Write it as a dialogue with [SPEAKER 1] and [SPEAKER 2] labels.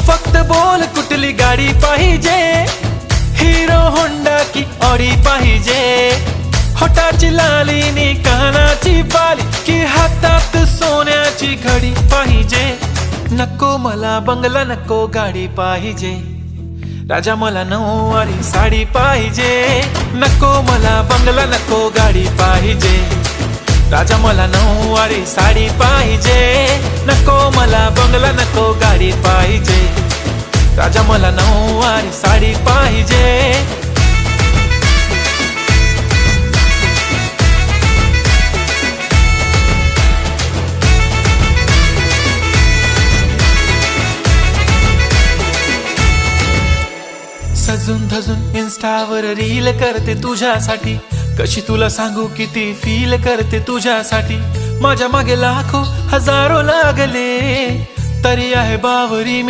[SPEAKER 1] फक्त बोल कुठली गाडी पाहिजे, हिरो होंडा की ऑडी पाहिजे, होटाची लाली नी कानाची बाली की हातात सोन्याची घडी पाहिजे. नको मला बंगला नको गाडी पाहिजे, राजा मला नऊवारी साडी पाहिजे. नको मला बंगला नको गाडी पाहिजे, राजा मला नऊवारी साडी पाहिजे. नको मला बंगला नको गाडी पाहिजे, राजा मला नऊवारी साडी पाहिजे. सजून धजून इन्स्टावर रील करते तुझ्यासाठी, कशी तुला सांगू किती फील करते तुझ्यासाठी. माझ्या मागे लाखो हजारो लागले तरी आहे बावरी.